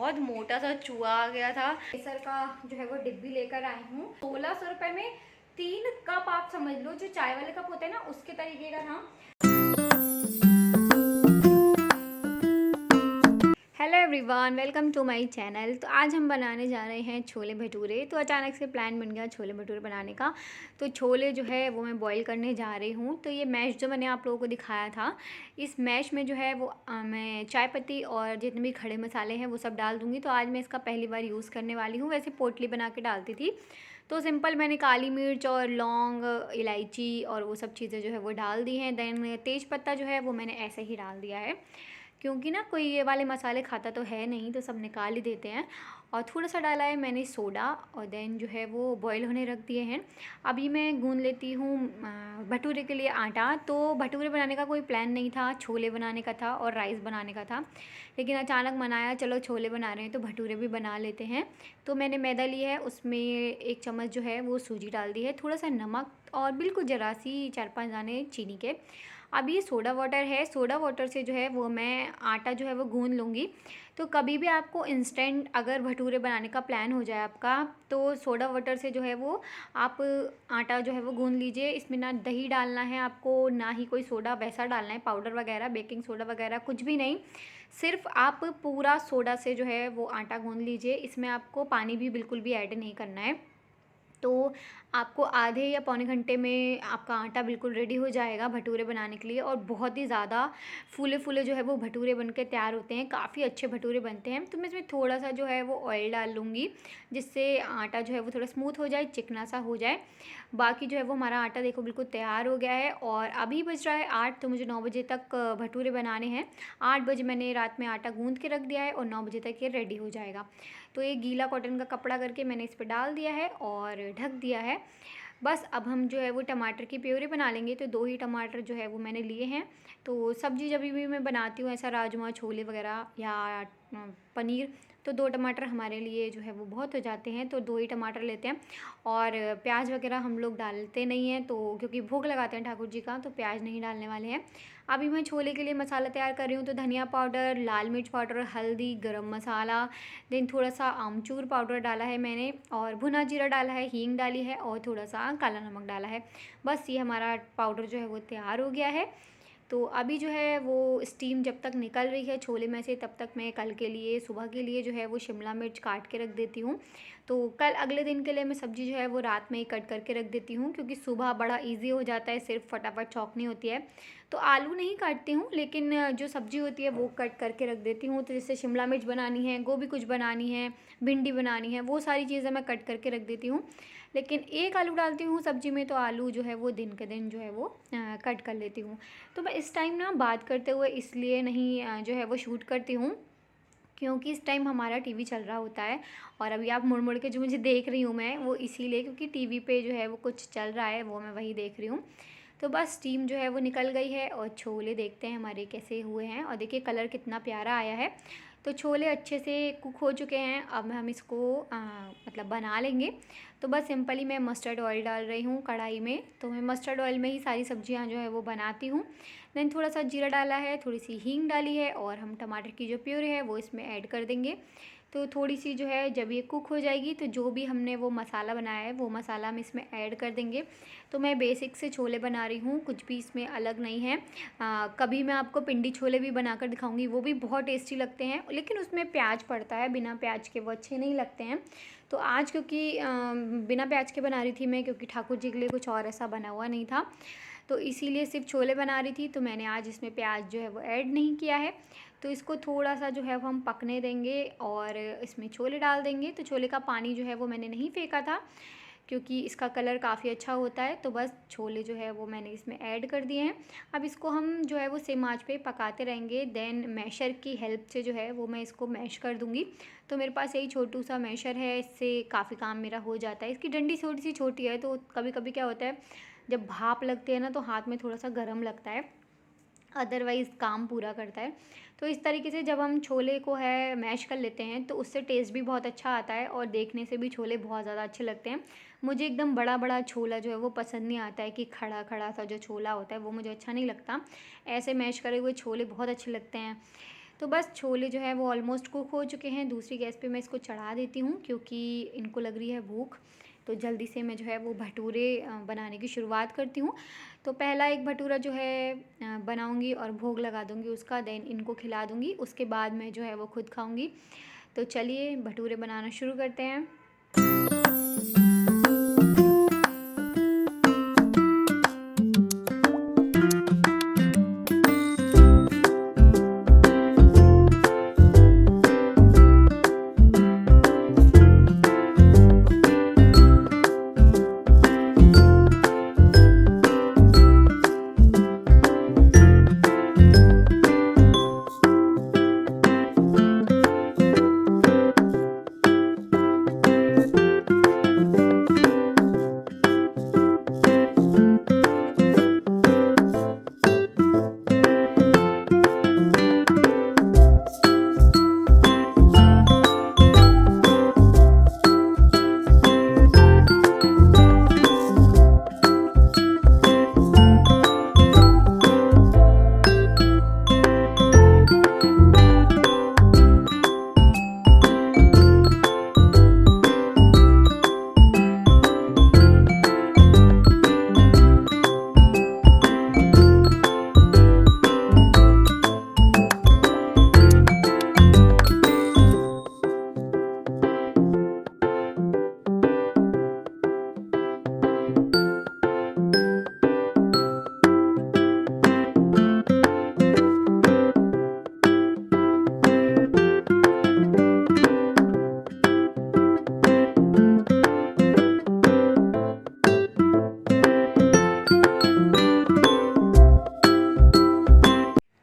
बहुत मोटा सा चूहा आ गया था। केसर का जो है वो डिब्बी लेकर आई हूँ। 1600 रुपये में 3 कप आप समझ लो, जो चाय वाले कप होते हैं ना उसके तरीके का था। Hello everyone, welcome to my channel. तो आज हम बनाने जा रहे हैं छोले भटूरे। तो अचानक से प्लान बन गया छोले भटूरे बनाने का। तो छोले जो है वो मैं बॉईल करने जा रही हूँ। तो ये मैश जो मैंने आप लोगों को दिखाया था, इस मैश में जो है वो मैं चाय पत्ती और जितने भी खड़े मसाले हैं वो सब डाल दूँगी। तो आज मैं इसका पहली बार यूज़ करने वाली हूँ। वैसे पोटली बना के डालती थी, तो सिंपल मैंने काली मिर्च और लौंग, इलायची और वो सब चीज़ें जो है वो डाल दी हैं। देन तेज पत्ता जो है वो मैंने ऐसे ही डाल दिया है, क्योंकि ना कोई ये वाले मसाले खाता तो है नहीं, तो सब निकाल ही देते हैं। और थोड़ा सा डाला है मैंने सोडा, और देन जो है वो बॉईल होने रख दिए हैं। अभी मैं गूंद लेती हूँ भटूरे के लिए आटा। तो भटूरे बनाने का कोई प्लान नहीं था, छोले बनाने का था और राइस बनाने का था, लेकिन अचानक मन आया चलो छोले बना रहे हैं तो भटूरे भी बना लेते हैं। तो मैंने मैदा लिया है, उसमें 1 चम्मच जो है वो सूजी डाल दी है, थोड़ा सा नमक और बिल्कुल ज़रा सी 4-5 दाने चीनी के। अब ये सोडा वाटर है, सोडा वाटर से जो है वो मैं आटा जो है वो गूंद लूँगी। तो कभी भी आपको इंस्टेंट अगर भटूरे बनाने का प्लान हो जाए आपका, तो सोडा वाटर से जो है वो आप आटा जो है वो गूंद लीजिए। इसमें ना दही डालना है आपको, ना ही कोई सोडा वैसा डालना है, पाउडर वगैरह, बेकिंग सोडा वगैरह कुछ भी नहीं। सिर्फ आप पूरा सोडा से जो है वो आटा गूंद लीजिए। इसमें आपको पानी भी बिल्कुल भी ऐड नहीं करना है। तो आपको आधे या पौने घंटे में आपका आटा बिल्कुल रेडी हो जाएगा भटूरे बनाने के लिए, और बहुत ही ज़्यादा फूले-फूले जो है वो भटूरे बन के तैयार होते हैं, काफ़ी अच्छे भटूरे बनते हैं। तो मैं इसमें थोड़ा-सा जो है वो ऑयल डाल लूँगी, जिससे आटा जो है वो थोड़ा स्मूथ हो जाए, चिकना सा हो जाए। बाकी जो है वो हमारा आटा देखो बिल्कुल तैयार हो गया है, और अभी बज रहा है 8, तो मुझे 9 बजे तक भटूरे बनाने हैं। 8 बजे मैंने रात में आटा गूँध के रख दिया है और 9 बजे तक ये रेडी हो जाएगा। तो ये गीला कॉटन का कपड़ा करके मैंने इस पे डाल दिया है और ढक दिया है। बस अब हम जो है वो टमाटर की प्योरी बना लेंगे। तो 2 ही टमाटर जो है वो मैंने लिए हैं। तो सब्ज़ी जब भी मैं बनाती हूँ ऐसा राजमा, छोले वगैरह या पनीर, तो 2 टमाटर हमारे लिए जो है वो बहुत हो जाते हैं, तो 2 ही टमाटर लेते हैं। और प्याज वगैरह हम लोग डालते नहीं हैं, तो क्योंकि भोग लगाते हैं ठाकुर जी का, तो प्याज नहीं डालने वाले हैं। अभी मैं छोले के लिए मसाला तैयार कर रही हूँ। तो धनिया पाउडर, लाल मिर्च पाउडर, हल्दी, गरम मसाला, देन थोड़ा सा आमचूर पाउडर डाला है मैंने, और भुना जीरा डाला है, हींग डाली है और थोड़ा सा काला नमक डाला है। बस ये हमारा पाउडर जो है वो तैयार हो गया है। तो अभी जो है वो स्टीम जब तक निकल रही है छोले में से, तब तक मैं कल के लिए, सुबह के लिए जो है वो शिमला मिर्च काट के रख देती हूँ। तो कल अगले दिन के लिए मैं सब्ज़ी जो है वो रात में ही कट करके रख देती हूँ, क्योंकि सुबह बड़ा इजी हो जाता है, सिर्फ फटाफट चौंकनी होती है। तो आलू नहीं काटती हूँ, लेकिन जो सब्ज़ी होती है वो कट करके रख देती हूँ। तो जैसे शिमला मिर्च बनानी है, गोभी कुछ बनानी है, भिंडी बनानी है, वो सारी चीज़ें मैं कट करके रख देती हूँ। लेकिन एक आलू डालती हूँ सब्ज़ी में, तो आलू जो है वो दिन के दिन जो है वो कट कर लेती हूँ। तो मैं इस टाइम ना बात करते हुए इसलिए नहीं जो है वो शूट करती हूँ, क्योंकि इस टाइम हमारा टीवी चल रहा होता है। और अभी आप मुड़ मुड़ के जो मुझे देख रही हूँ मैं, वो इसीलिए क्योंकि टीवी पे जो है वो कुछ चल रहा है, वो मैं वही देख रही हूँ। तो बस स्टीम जो है वो निकल गई है, और छोले देखते हैं हमारे कैसे हुए हैं। और देखिए कलर कितना प्यारा आया है। तो छोले अच्छे से कुक हो चुके हैं। अब हम इसको मतलब बना लेंगे। तो बस सिंपली मैं मस्टर्ड ऑयल डाल रही हूँ कढ़ाई में। तो मैं मस्टर्ड ऑयल में ही सारी सब्जियाँ जो है वो बनाती हूँ। देन थोड़ा सा जीरा डाला है, थोड़ी सी हींग डाली है, और हम टमाटर की जो प्यूरी है वो इसमें ऐड कर देंगे। तो थोड़ी सी जो है जब ये कुक हो जाएगी, तो जो भी हमने वो मसाला बनाया है वो मसाला हम इसमें ऐड कर देंगे। तो मैं बेसिक से छोले बना रही हूँ, कुछ भी इसमें अलग नहीं है। कभी मैं आपको पिंडी छोले भी बनाकर दिखाऊंगी, वो भी बहुत टेस्टी लगते हैं, लेकिन उसमें प्याज पड़ता है, बिना प्याज के वो अच्छे नहीं लगते हैं। तो आज क्योंकि बिना प्याज के बना रही थी मैं, क्योंकि ठाकुर जी के लिए कुछ और ऐसा बना हुआ नहीं था, तो इसीलिए सिर्फ छोले बना रही थी। तो मैंने आज इसमें प्याज जो है वो ऐड नहीं किया है। तो इसको थोड़ा सा जो है वो हम पकने देंगे, और इसमें छोले डाल देंगे। तो छोले का पानी जो है वो मैंने नहीं फेंका था, क्योंकि इसका कलर काफ़ी अच्छा होता है। तो बस छोले जो है वो मैंने इसमें ऐड कर दिए हैं। अब इसको हम जो है वो सेम आंच पे पकाते रहेंगे। देन मैशर की हेल्प से जो है वो मैं इसको मैश कर दूँगी। तो मेरे पास यही छोटू सा मैशर है, इससे काफ़ी काम मेरा हो जाता है। इसकी डंडी थोड़ी सी छोटी है, तो कभी कभी क्या होता है, जब भाप लगती है ना, तो हाथ में थोड़ा सा गर्म लगता है, अदरवाइज़ काम पूरा करता है। तो इस तरीके से जब हम छोले को है मैश कर लेते हैं, तो उससे टेस्ट भी बहुत अच्छा आता है, और देखने से भी छोले बहुत ज़्यादा अच्छे लगते हैं। मुझे एकदम बड़ा बड़ा छोला जो है वो पसंद नहीं आता है, कि खड़ा खड़ा सा जो छोला होता है वो मुझे अच्छा नहीं लगता। ऐसे मैश करे हुए छोले बहुत अच्छे लगते हैं। तो बस छोले जो है वो ऑलमोस्ट कुक हो चुके हैं। दूसरी गैस पे मैं इसको चढ़ा देती हूँ क्योंकि इनको लग रही है भूख। तो जल्दी से मैं जो है वो भटूरे बनाने की शुरुआत करती हूँ। तो पहला एक भटूरा जो है बनाऊँगी और भोग लगा दूँगी उसका, देन इनको खिला दूँगी। उसके बाद मैं जो है वो खुद खाऊँगी। तो चलिए भटूरे बनाना शुरू करते हैं।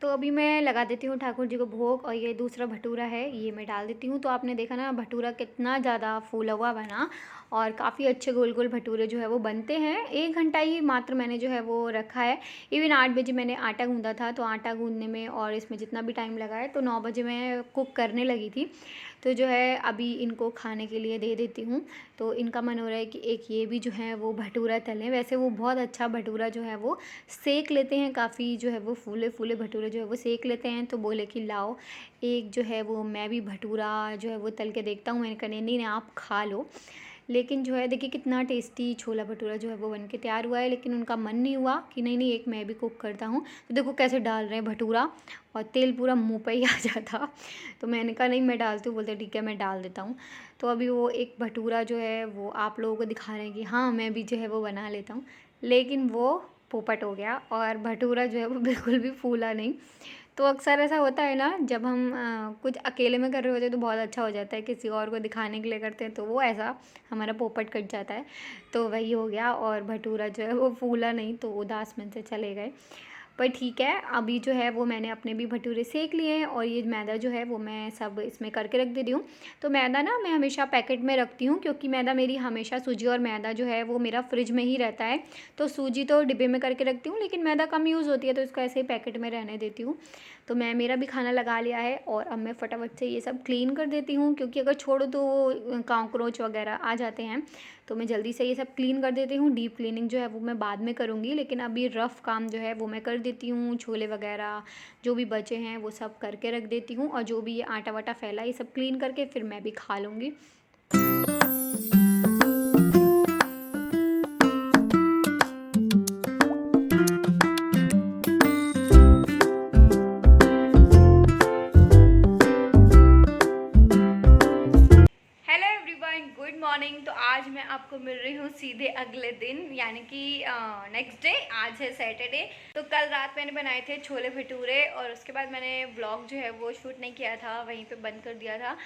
तो अभी मैं लगा देती हूँ ठाकुर जी को भोग और ये दूसरा भटूरा है ये मैं डाल देती हूँ। तो आपने देखा ना भटूरा कितना ज़्यादा फूला हुआ बना और काफ़ी अच्छे गोल गोल भटूरे जो है वो बनते हैं। 1 घंटा ही मात्र मैंने जो है वो रखा है। इवन 8 बजे मैंने आटा गूँधा था, तो आटा गूँधने में और इसमें जितना भी टाइम लगा है तो 9 बजे मैं कुक करने लगी थी। तो जो है अभी इनको खाने के लिए दे देती हूँ। तो इनका मन हो रहा है कि एक ये भी जो है वो भटूरा तलें। वैसे वो बहुत अच्छा भटूरा जो है वो सेक लेते हैं, काफ़ी जो है वो फूले फूले भटूरे जो है वो सेक लेते हैं। तो बोले कि लाओ एक जो है वो मैं भी भटूरा जो है वो तल के देखता हूँ। मैंने कहा नहीं नहीं आप खा लो। लेकिन जो है देखिए कितना टेस्टी छोला भटूरा जो है वो बन के तैयार हुआ है। लेकिन उनका मन नहीं हुआ कि नहीं नहीं एक मैं भी कुक करता हूँ। तो देखो कैसे डाल रहे हैं भटूरा और तेल पूरा मुँह पे ही आ जाता। तो मैंने कहा नहीं मैं डालती हूँ, बोलते ठीक है मैं डाल देता हूँ। तो अभी वो एक भटूरा जो है वो आप लोगों को दिखा रहे हैं कि हाँ मैं भी जो है वो बना लेता हूँ। लेकिन वो पोपट हो गया और भटूरा जो है वो बिल्कुल भी फूला नहीं। तो अक्सर ऐसा होता है ना जब हम कुछ अकेले में कर रहे होते हैं तो बहुत अच्छा हो जाता है, किसी और को दिखाने के लिए करते हैं तो वो ऐसा हमारा पोपट कट जाता है। तो वही हो गया और भटूरा जो है वो फूला नहीं, तो उदास मन से चले गए। पर ठीक है अभी जो है वो मैंने अपने भी भटूरे सेक लिए हैं और ये मैदा जो है वो मैं सब इसमें करके रख दे रही हूँ। तो मैदा ना मैं हमेशा पैकेट में रखती हूँ क्योंकि मैदा मेरी हमेशा सूजी और मैदा जो है वो मेरा फ्रिज में ही रहता है। तो सूजी तो डिब्बे में करके रखती हूँ लेकिन मैदा कम यूज़ होती है तो इसको ऐसे ही पैकेट में रहने देती हूँ। तो मैं मेरा भी खाना लगा लिया है और अब मैं फटाफट से ये सब क्लीन कर देती हूँ क्योंकि अगर छोड़ो तो कॉकरोच वगैरह आ जाते हैं। तो मैं जल्दी से ये सब क्लीन कर देती हूँ। डीप क्लीनिंग जो है वो मैं बाद में करूँगी, लेकिन अभी रफ़ काम जो है वो मैं कर देती हूँ। छोले वगैरह जो भी बचे हैं वो सब करके रख देती हूँ और जो भी ये आटा वाटा फैला ये सब क्लीन करके फिर मैं भी खा लूँगी। Hello everyone, good morning. तो आज मैं आपको मिल रही हूँ सीधे अगले दिन यानी कि नेक्स्ट डे। आज है सैटरडे। तो कल रात मैंने बनाए थे छोले भटूरे और उसके बाद मैंने व्लॉग जो है वो शूट नहीं किया था, वहीं पे बंद कर दिया था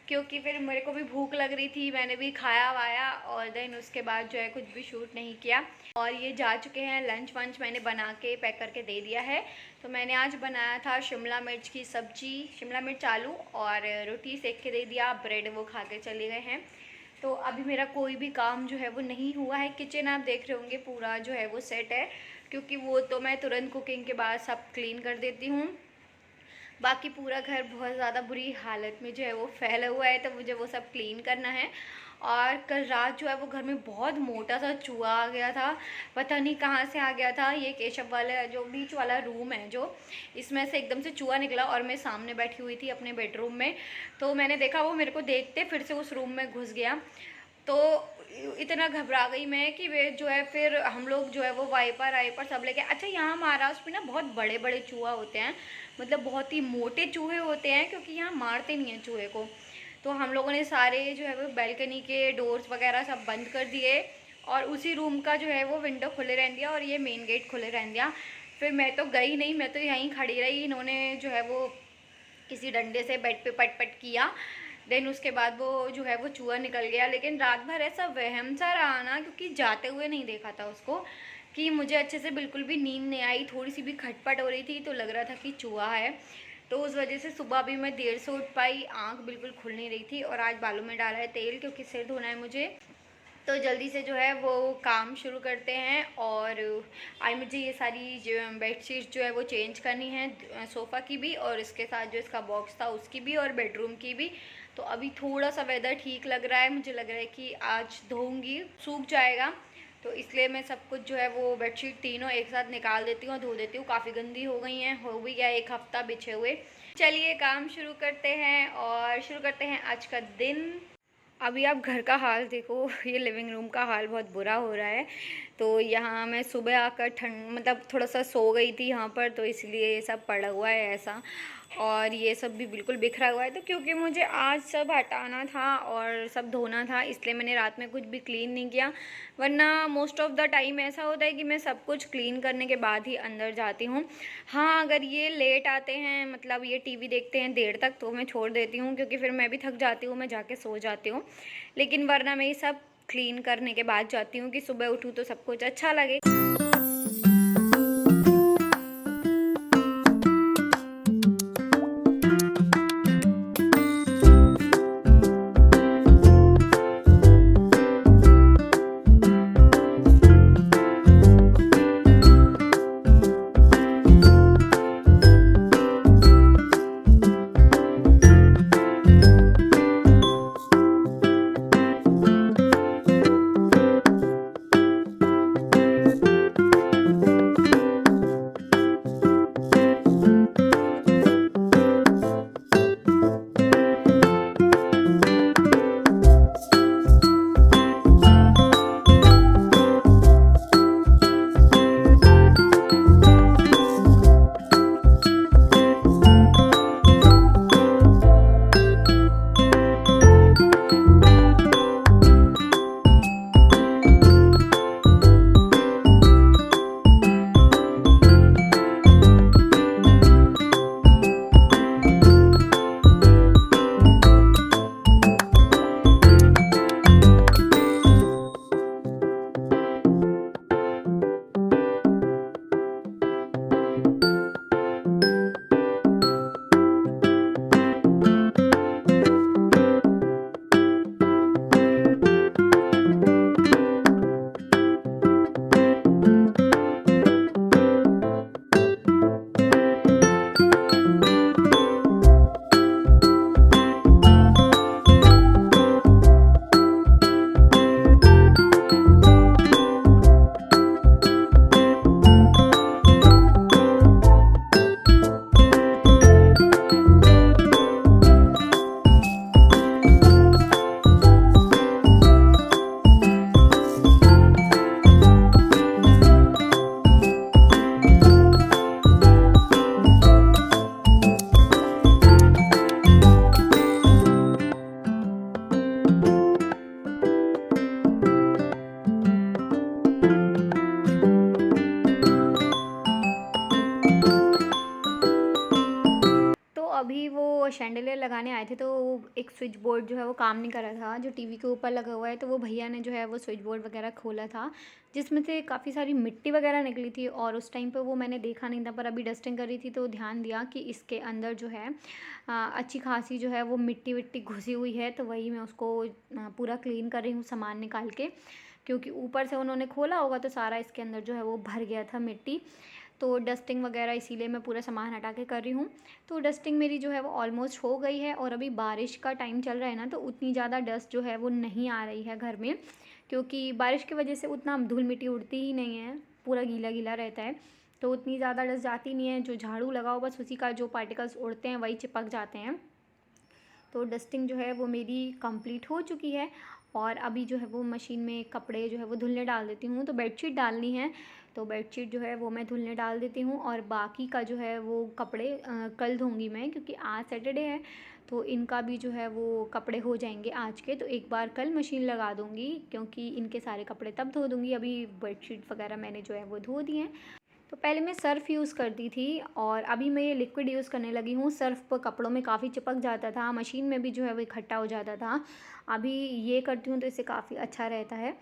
क्योंकि फिर मेरे को भी भूख लग रही थी। मैंने भी खाया वाया और देन उसके बाद जो है कुछ भी शूट नहीं किया। और ये जा चुके हैं, लंच वंच मैंने बना के पैक करके दे दिया है। तो मैंने आज बनाया था शिमला मिर्च की सब्जी, शिमला मिर्च आलू और रोटी सेक के दे दिया, ब्रेड वो खा के चले गए हैं। तो अभी मेरा कोई भी काम जो है वो नहीं हुआ है। किचन आप देख रहे होंगे पूरा जो है वो सेट है क्योंकि वो तो मैं तुरंत कुकिंग के बाद सब क्लीन कर देती हूँ। बाकी पूरा घर बहुत ज़्यादा बुरी हालत में जो है वो फैला हुआ है, तो मुझे वो सब क्लीन करना है। और कल रात जो है वो घर में बहुत मोटा सा चूहा आ गया था, पता नहीं कहाँ से आ गया था। ये केशव वाला जो बीच वाला रूम है जो, इसमें से एकदम से चूहा निकला और मैं सामने बैठी हुई थी अपने बेडरूम में, तो मैंने देखा वो मेरे को देखते फिर से उस रूम में घुस गया। तो इतना घबरा गई मैं कि वे जो है फिर हम लोग जो है वो वाइपर सब लेके, अच्छा यहाँ महाराष्ट्र में ना बहुत बड़े बड़े चूहा होते हैं, मतलब बहुत ही मोटे चूहे होते हैं, क्योंकि यहाँ मारते नहीं हैं चूहे को। तो हम लोगों ने सारे जो है वो बैल्कनी के डोर्स वगैरह सब बंद कर दिए और उसी रूम का जो है वो विंडो खुले रहने दिया और ये मेन गेट खुले रहने दिया। फिर मैं तो गई नहीं, मैं तो यहीं खड़ी रही। इन्होंने जो है वो किसी डंडे से बेड पे पट पट किया, देन उसके बाद वो जो है वो चूहा निकल गया। लेकिन रात भर ऐसा वहम सा रहा ना, क्योंकि जाते हुए नहीं देखा था उसको, कि मुझे अच्छे से बिल्कुल भी नींद नहीं आई। थोड़ी सी भी खटपट हो रही थी तो लग रहा था कि चूहा है, तो उस वजह से सुबह भी मैं देर से उठ पाई, आँख बिल्कुल खुल नहीं रही थी। और आज बालों में डाला है तेल, क्योंकि सिर धोना है मुझे, तो जल्दी से जो है वो काम शुरू करते हैं। और आज मुझे ये सारी जो बेडशीट जो है वो चेंज करनी है, सोफ़ा की भी और इसके साथ जो इसका बॉक्स था उसकी भी और बेडरूम की भी। तो अभी थोड़ा सा वेदर ठीक लग रहा है, मुझे लग रहा है कि आज धोऊंगी, सूख जाएगा, तो इसलिए मैं सब कुछ जो है वो बेडशीट तीनों एक साथ निकाल देती हूँ और धो देती हूँ। काफ़ी गंदी हो गई हैं, हो भी गया 1 हफ्ता बिछे हुए। चलिए काम शुरू करते हैं और शुरू करते हैं आज का दिन। अभी आप घर का हाल देखो, ये लिविंग रूम का हाल बहुत बुरा हो रहा है। तो यहाँ मैं सुबह आकर ठंड मतलब थोड़ा सा सो गई थी यहाँ पर, तो इसलिए ये सब पड़ा हुआ है ऐसा, और ये सब भी बिल्कुल बिखरा हुआ है। तो क्योंकि मुझे आज सब हटाना था और सब धोना था, इसलिए मैंने रात में कुछ भी क्लीन नहीं किया। वरना मोस्ट ऑफ़ द टाइम ऐसा होता है कि मैं सब कुछ क्लीन करने के बाद ही अंदर जाती हूँ। हाँ, अगर ये लेट आते हैं, मतलब ये टीवी देखते हैं देर तक, तो मैं छोड़ देती हूँ, क्योंकि फिर मैं भी थक जाती हूँ, मैं जाके सो जाती हूँ। लेकिन वरना मैं ये सब क्लीन करने के बाद जाती हूँ कि सुबह उठूँ तो सब कुछ अच्छा लगे। अभी वो शैंडिलियर लगाने आए थे, तो एक स्विच बोर्ड जो है वो काम नहीं कर रहा था, जो टीवी के ऊपर लगा हुआ है। तो वो भैया ने जो है वो स्विच बोर्ड वगैरह खोला था, जिसमें से काफ़ी सारी मिट्टी वगैरह निकली थी। और उस टाइम पे वो मैंने देखा नहीं था, पर अभी डस्टिंग कर रही थी तो ध्यान दिया कि इसके अंदर जो है अच्छी खासी जो है वो मिट्टी विट्टी घुसी हुई है। तो वही मैं उसको पूरा क्लीन कर रही हूँ सामान निकाल के, क्योंकि ऊपर से उन्होंने खोला होगा तो सारा इसके अंदर जो है वो भर गया था मिट्टी। तो डस्टिंग वगैरह इसीलिए मैं पूरा सामान हटा के कर रही हूँ। तो डस्टिंग मेरी जो है वो ऑलमोस्ट हो गई है और अभी बारिश का टाइम चल रहा है ना, तो उतनी ज़्यादा डस्ट जो है वो नहीं आ रही है घर में, क्योंकि बारिश की वजह से उतना धूल मिट्टी उड़ती ही नहीं है, पूरा गीला गीला रहता है, तो उतनी ज़्यादा डस्ट जाती नहीं है। जो झाड़ू लगाओ बस उसी का जो पार्टिकल्स उड़ते हैं वही चिपक जाते हैं। तो डस्टिंग जो है वो मेरी कंप्लीट हो चुकी है और अभी जो है वो मशीन में कपड़े जो है वो धुलने डाल देती हूँ। तो बेडशीट डालनी है, तो बेडशीट जो है वो मैं धुलने डाल देती हूँ और बाकी का जो है वो कपड़े कल धोंगी मैं, क्योंकि आज सैटरडे है, तो इनका भी जो है वो कपड़े हो जाएंगे आज के। तो एक बार कल मशीन लगा दूँगी, क्योंकि इनके सारे कपड़े तब धो दूँगी। अभी बेडशीट वगैरह मैंने जो है वो धो दिए हैं। तो पहले मैं सर्फ़ यूज़ करती थी और अभी मैं ये लिक्विड यूज़ करने लगी हूँ। सर्फ़ कपड़ों में काफ़ी चिपक जाता था, मशीन में भी जो है वो इकट्ठा हो जाता था। अभी ये करती हूँ तो इससे काफ़ी अच्छा रहता है।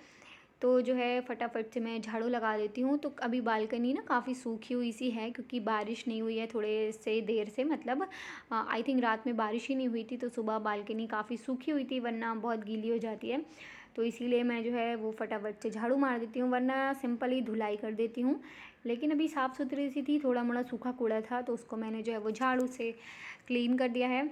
तो जो है फटाफट से मैं झाड़ू लगा देती हूँ। तो अभी बालकनी ना काफ़ी सूखी हुई सी है, क्योंकि बारिश नहीं हुई है थोड़े से देर से, मतलब आई थिंक रात में बारिश ही नहीं हुई थी, तो सुबह बालकनी काफ़ी सूखी हुई थी, वरना बहुत गीली हो जाती है। तो इसीलिए मैं जो है वो फटाफट से झाड़ू मार देती हूँ, वरना सिंपल ही धुलाई कर देती हूँ। लेकिन अभी साफ़ सुथरी सी थी, थोड़ा मोड़ा सूखा कूड़ा था, तो उसको मैंने जो है वो झाड़ू से क्लीन कर दिया है।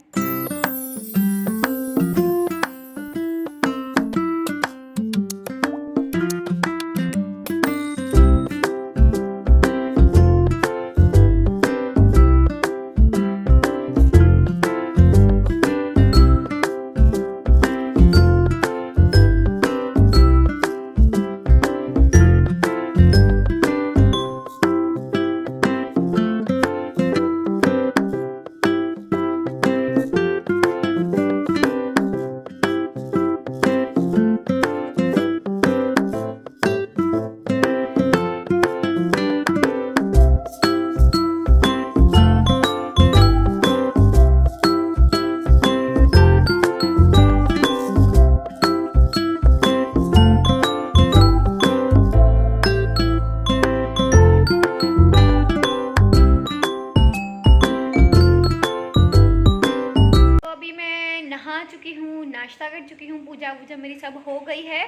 नहा चुकी हूँ, नाश्ता कर चुकी हूँ, पूजा वूजा मेरी सब हो गई है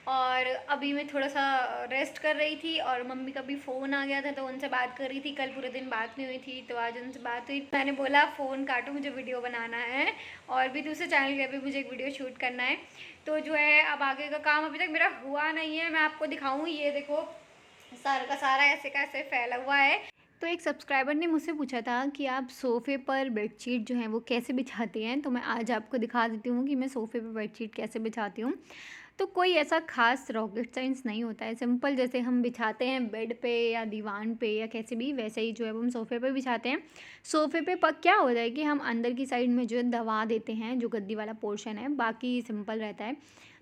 और अभी मैं थोड़ा सा रेस्ट कर रही थी और मम्मी का भी फ़ोन आ गया था, तो उनसे बात कर रही थी। कल पूरे दिन बात नहीं हुई थी, तो आज उनसे बात हुई। मैंने बोला फ़ोन काटो, मुझे वीडियो बनाना है और भी दूसरे चैनल के भी मुझे एक वीडियो शूट करना है। तो जो है अब आगे का काम अभी तक मेरा हुआ नहीं है, मैं आपको दिखाऊँ। ये देखो सारा का सारा ऐसे का ऐसे फैला हुआ है। तो एक सब्सक्राइबर ने मुझसे पूछा था कि आप सोफ़े पर बेडशीट जो है वो कैसे बिछाती हैं, तो मैं आज आपको दिखा देती हूँ कि मैं सोफ़े पर बेडशीट कैसे बिछाती हूँ। तो कोई ऐसा ख़ास रॉकेट साइंस नहीं होता है, सिंपल जैसे हम बिछाते हैं बेड पे या दीवान पे या कैसे भी, वैसे ही जो है वो हम सोफ़े पे बिछाते हैं। सोफ़े पे क्या होता है कि हम अंदर की साइड में जो है दबा देते हैं, जो गद्दी वाला पोर्शन है, बाकी सिंपल रहता है।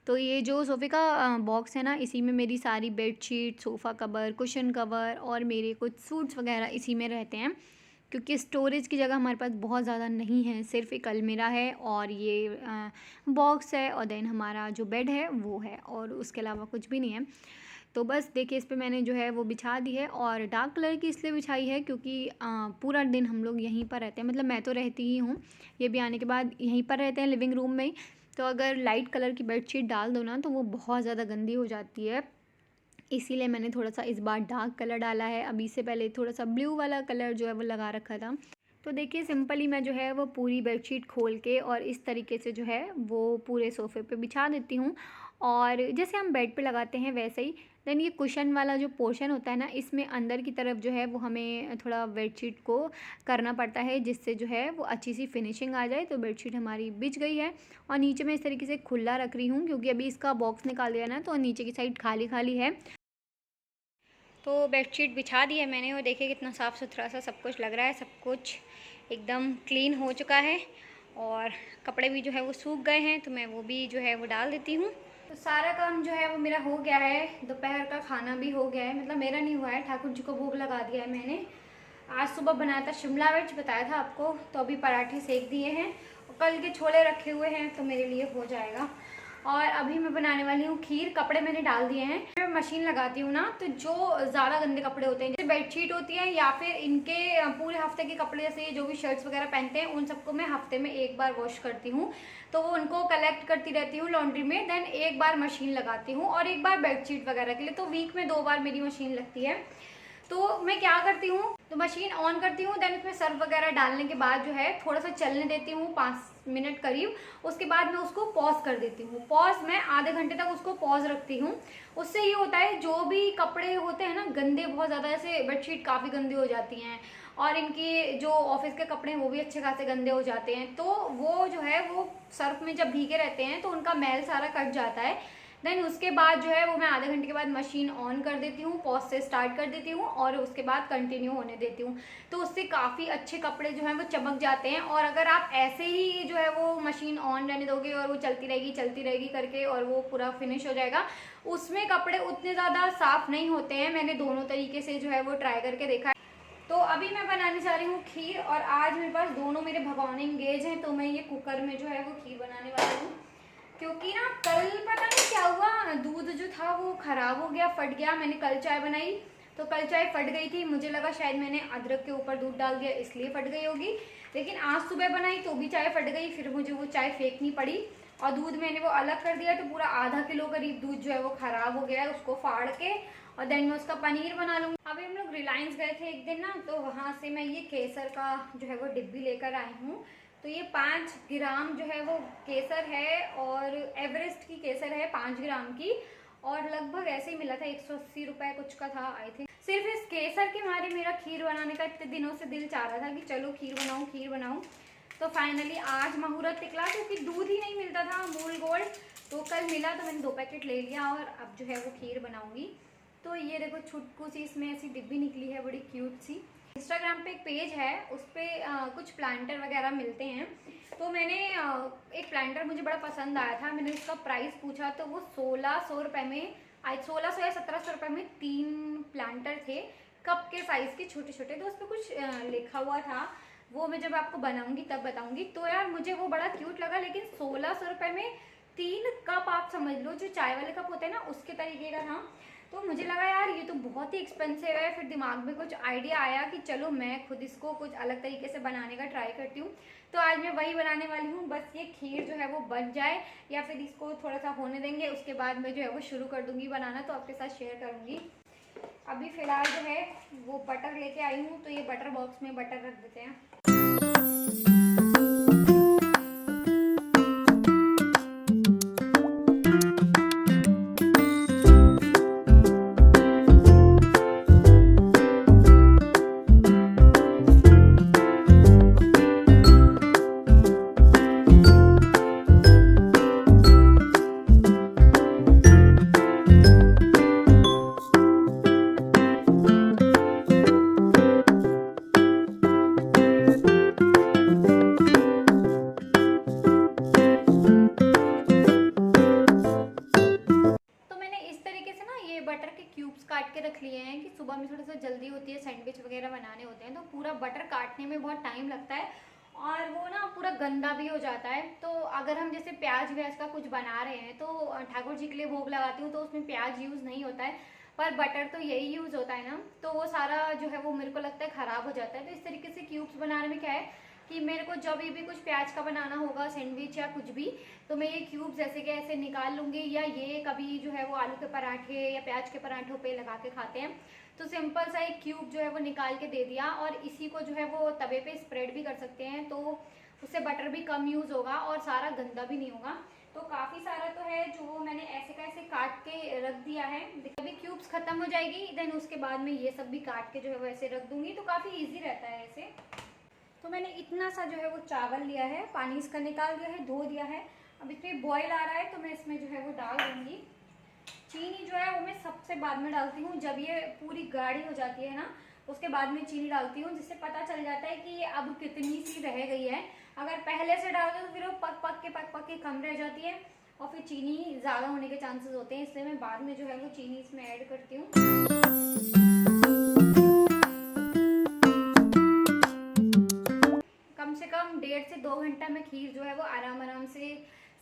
तो ये जो सोफ़े का बॉक्स है ना, इसी में मेरी सारी bedsheet, sofa cover, cushion cover और मेरे कुछ सूट्स वगैरह इसी में रहते हैं, क्योंकि स्टोरेज की जगह हमारे पास बहुत ज़्यादा नहीं है, सिर्फ एक अलमीरा है और ये बॉक्स है और देन हमारा जो बेड है वो है, और उसके अलावा कुछ भी नहीं है। तो बस देखिए, इस पे मैंने जो है वो बिछा दी है और डार्क कलर की इसलिए बिछाई है क्योंकि पूरा दिन हम लोग यहीं पर रहते हैं, मतलब मैं तो रहती ही हूँ, ये भी आने के बाद यहीं पर रहते हैं लिविंग रूम में ही। तो अगर लाइट कलर की बेडशीट डाल दो ना तो वो बहुत ज़्यादा गंदी हो जाती है, इसीलिए मैंने थोड़ा सा इस बार डार्क कलर डाला है। अभी इससे पहले थोड़ा सा ब्लू वाला कलर जो है वो लगा रखा था। तो देखिए सिंपली मैं जो है वो पूरी बेडशीट खोल के और इस तरीके से जो है वो पूरे सोफ़े पे बिछा देती हूँ, और जैसे हम बेड पे लगाते हैं वैसे ही। देन ये कुशन वाला जो पोर्शन होता है ना, इसमें अंदर की तरफ जो है वो हमें थोड़ा बेडशीट को करना पड़ता है, जिससे जो है वो अच्छी सी फिनिशिंग आ जाए। तो बेडशीट हमारी बिछ गई है और नीचे मैं इस तरीके से खुला रख रही हूँ, क्योंकि अभी इसका बॉक्स निकाल दिया ना, तो नीचे की साइड खाली खाली है। तो बेडशीट बिछा दी है मैंने और देखिए कितना साफ़ सुथरा सा सब कुछ लग रहा है, सब कुछ एकदम क्लीन हो चुका है और कपड़े भी जो है वो सूख गए हैं, तो मैं वो भी जो है वो डाल देती हूँ। तो सारा काम जो है वो मेरा हो गया है, दोपहर का खाना भी हो गया है, मतलब मेरा नहीं हुआ है, ठाकुर जी को भोग लगा दिया है मैंने। आज सुबह बनाया था शिमला मिर्च, बताया था आपको, तो अभी पराठे सेक दिए हैं और कल के छोले रखे हुए हैं, तो मेरे लिए हो जाएगा। और अभी मैं बनाने वाली हूँ खीर। कपड़े मैंने डाल दिए हैं। मैं मशीन लगाती हूँ ना, तो जो ज़्यादा गंदे कपड़े होते हैं, जैसे बेडशीट होती है या फिर इनके पूरे हफ्ते के कपड़े, जैसे जो भी शर्ट्स वगैरह पहनते हैं, उन सबको मैं हफ्ते में एक बार वॉश करती हूँ, तो वो उनको कलेक्ट करती रहती हूँ लॉन्ड्री में। देन एक बार मशीन लगाती हूँ और एक बार बेडशीट वगैरह के लिए, तो वीक में 2 बार मेरी मशीन लगती है। तो मैं क्या करती हूँ, तो मशीन ऑन करती हूँ, देन उसमें सर्फ वगैरह डालने के बाद जो है थोड़ा सा चलने देती हूँ 5 मिनट करीब। उसके बाद मैं उसको पॉज कर देती हूँ। पॉज मैं आधे घंटे तक उसको पॉज रखती हूँ। उससे ये होता है जो भी कपड़े होते हैं ना गंदे, बहुत ज़्यादा, जैसे बेडशीट काफ़ी गंदी हो जाती हैं और इनकी जो ऑफिस के कपड़े हैं वो भी अच्छे खासे गंदे हो जाते हैं, तो वो जो है वो सर्फ में जब भीगे रहते हैं तो उनका मैल सारा कट जाता है। देन उसके बाद जो है वो मैं आधे घंटे के बाद मशीन ऑन कर देती हूँ, पॉज से स्टार्ट कर देती हूँ और उसके बाद कंटिन्यू होने देती हूँ। तो उससे काफ़ी अच्छे कपड़े जो हैं वो चमक जाते हैं। और अगर आप ऐसे ही जो है वो मशीन ऑन रहने दोगे और वो चलती रहेगी करके और वो पूरा फिनिश हो जाएगा, उसमें कपड़े उतने ज़्यादा साफ़ नहीं होते हैं। मैंने दोनों तरीके से जो है वो ट्राई करके देखा है। तो अभी मैं बनाने जा रही हूँ खीर, और आज मेरे पास दोनों मेरे भगोने इंगेज हैं, तो मैं ये कुकर में जो है वो खीर बनाने वाली हूँ। क्योंकि ना कल पता नहीं क्या हुआ, दूध जो था वो ख़राब हो गया, फट गया। मैंने कल चाय बनाई तो कल चाय फट गई थी, मुझे लगा शायद मैंने अदरक के ऊपर दूध डाल दिया इसलिए फट गई होगी, लेकिन आज सुबह बनाई तो भी चाय फट गई। फिर मुझे वो चाय फेंकनी पड़ी और दूध मैंने वो अलग कर दिया, तो पूरा आधा किलो करीब दूध जो है वो ख़राब हो गया है। उसको फाड़ के और देन मैं उसका पनीर बना लूँगी। अभी हम लोग रिलायंस गए थे एक दिन ना, तो वहाँ से मैं ये केसर का जो है वो डिब्बी लेकर आई हूँ। तो ये 5 ग्राम जो है वो केसर है, और एवरेस्ट की केसर है 5 ग्राम की, और लगभग ऐसे ही मिला था, 180 रुपये कुछ का था आई थिंक। सिर्फ इस केसर के मारे मेरा खीर बनाने का इतने दिनों से दिल चाह रहा था कि चलो खीर बनाऊँ। तो फाइनली आज मुहूर्त निकला, क्योंकि दूध ही नहीं मिलता था अमूल गोल्ड, तो कल मिला तो मैंने 2 पैकेट ले लिया और अब जो है वो खीर बनाऊँगी। तो ये देखो छुटकू सी इसमें ऐसी डिब्बी निकली है, बड़ी क्यूट सी। इंस्टाग्राम पे एक पेज है, उस पर कुछ प्लांटर वगैरह मिलते हैं। तो मैंने एक प्लांटर मुझे बड़ा पसंद आया था, मैंने उसका प्राइस पूछा तो वो 1600 रुपये में, 1600 या 1700 रुपये में 3 प्लांटर थे, कप के साइज़ के छोटे छोटे। तो उस पर कुछ लिखा हुआ था, वो मैं जब आपको बनाऊंगी तब बताऊंगी। तो यार मुझे वो बड़ा क्यूट लगा, लेकिन 1600 रुपये में 3 कप, आप समझ लो जो चाय वाले कप होते हैं ना उसके तरीके का था। तो मुझे लगा यार ये तो बहुत ही एक्सपेंसिव है। फिर दिमाग में कुछ आइडिया आया कि चलो मैं खुद इसको कुछ अलग तरीके से बनाने का ट्राई करती हूँ। तो आज मैं वही बनाने वाली हूँ, बस ये खीर जो है वो बन जाए, या फिर इसको थोड़ा सा होने देंगे, उसके बाद मैं जो है वो शुरू कर दूँगी बनाना, तो आपके साथ शेयर करूँगी। अभी फ़िलहाल जो है वो बटर लेके आई हूँ, तो ये बटर बॉक्स में बटर रख देते हैं। बटर के क्यूब्स काट के रख लिए हैं कि सुबह में थोड़ा सा जल्दी होती है, सैंडविच वगैरह बनाने होते हैं तो पूरा बटर काटने में बहुत टाइम लगता है और वो ना पूरा गंदा भी हो जाता है। तो अगर हम जैसे प्याज व्याज का कुछ बना रहे हैं तो ठाकुर जी के लिए भोग लगाती हूँ तो उसमें प्याज यूज़ नहीं होता है, पर बटर तो यही यूज़ होता है ना, तो वो सारा जो है वो मेरे को लगता है ख़राब हो जाता है। तो इस तरीके से क्यूब्स बनाने में क्या है कि मेरे को जब भी कुछ प्याज का बनाना होगा सैंडविच या कुछ भी, तो मैं ये क्यूब्स ऐसे के ऐसे निकाल लूँगी, या ये कभी जो है वो आलू के पराठे या प्याज के पराठों पे लगा के खाते हैं तो सिंपल सा एक क्यूब जो है वो निकाल के दे दिया, और इसी को जो है वो तवे पे स्प्रेड भी कर सकते हैं, तो उससे बटर भी कम यूज़ होगा और सारा गंदा भी नहीं होगा। तो काफ़ी सारा तो है जो मैंने ऐसे का ऐसे काट के रख दिया है। अभी क्यूब्स ख़त्म हो जाएगी देन उसके बाद में ये सब भी काट के जो है वो ऐसे रख दूँगी, तो काफ़ी ईजी रहता है ऐसे। तो मैंने इतना सा जो है वो चावल लिया है, पानी इसका निकाल दिया है, धो दिया है। अब इसमें बॉयल आ रहा है तो मैं इसमें जो है वो डाल दूँगी। चीनी जो है वो मैं सबसे बाद में डालती हूँ, जब ये पूरी गाढ़ी हो जाती है ना उसके बाद में चीनी डालती हूँ, जिससे पता चल जाता है कि ये अब कितनी सी रह गई है। अगर पहले से डाल दो तो फिर वो पक के कम रह जाती है और फिर चीनी ज़्यादा होने के चांसेस होते हैं, इसलिए मैं बाद में जो है वो चीनी इसमें ऐड करती हूँ। कम से कम 1.5 से 2 घंटा मैं खीर जो है वो आराम से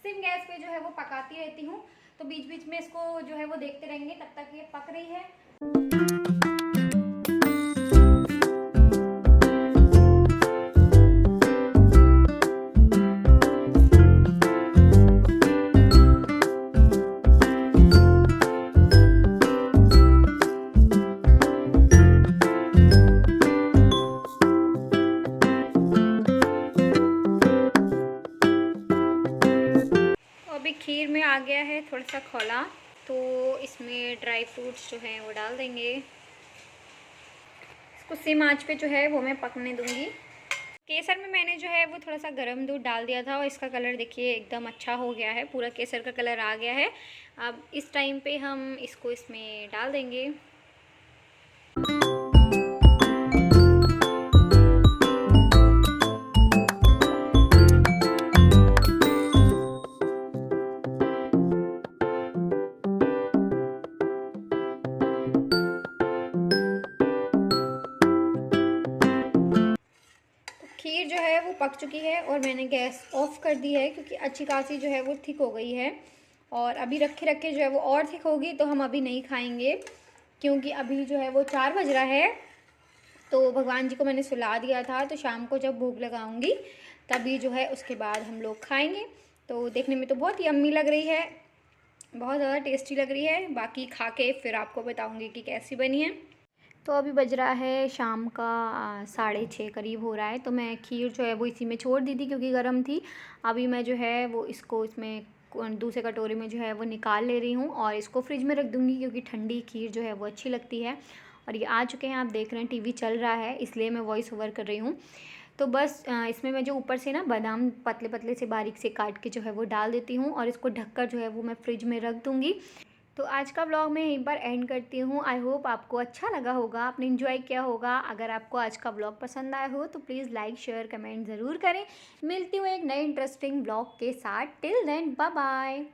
सिम गैस पे जो है वो पकाती रहती हूँ, तो बीच बीच में इसको जो है वो देखते रहेंगे तब तक ये पक रही है। अभी खीर में आ गया है थोड़ा सा खौला, तो इसमें ड्राई फ्रूट्स जो हैं वो डाल देंगे। इसको सिम आंच पे जो है वो मैं पकने दूँगी। केसर में मैंने जो है वो थोड़ा सा गर्म दूध डाल दिया था और इसका कलर देखिए एकदम अच्छा हो गया है, पूरा केसर का कलर आ गया है। अब इस टाइम पे हम इसको इसमें डाल देंगे। खीर जो है वो पक चुकी है और मैंने गैस ऑफ़ कर दी है क्योंकि अच्छी खासी जो है वो थिक हो गई है। और अभी रखे रखे जो है वो और थिक होगी, तो हम अभी नहीं खाएंगे क्योंकि अभी जो है वो 4 बज रहा है। तो भगवान जी को मैंने सुला दिया था, तो शाम को जब भूख लगाऊंगी तभी जो है उसके बाद हम लोग खाएंगे। तो देखने में तो बहुत ही यम्मी लग रही है, बहुत ज़्यादा टेस्टी लग रही है। बाकी खा के फिर आपको बताऊंगी कि कैसी बनी है। तो अभी बज रहा है शाम का 6:30 करीब हो रहा है। तो मैं खीर जो है वो इसी में छोड़ दी थी क्योंकि गर्म थी। अभी मैं जो है वो इसको इसमें दूसरे कटोरे में जो है वो निकाल ले रही हूँ और इसको फ्रिज में रख दूँगी क्योंकि ठंडी खीर जो है वो अच्छी लगती है। और ये आ चुके हैं, आप देख रहे हैं टीवी चल रहा है इसलिए मैं वॉइस ओवर कर रही हूँ। तो बस इसमें मैं जो ऊपर से ना बादाम पतले पतले से बारीक से काट के जो है वो डाल देती हूँ और इसको ढककर जो है वो मैं फ्रिज में रख दूँगी। तो आज का व्लॉग मैं एक बार एंड करती हूँ। आई होप आपको अच्छा लगा होगा, आपने इन्जॉय किया होगा। अगर आपको आज का व्लॉग पसंद आया हो तो प्लीज़ लाइक शेयर कमेंट ज़रूर करें। मिलती हूँ एक नए इंटरेस्टिंग व्लॉग के साथ। Till then bye bye.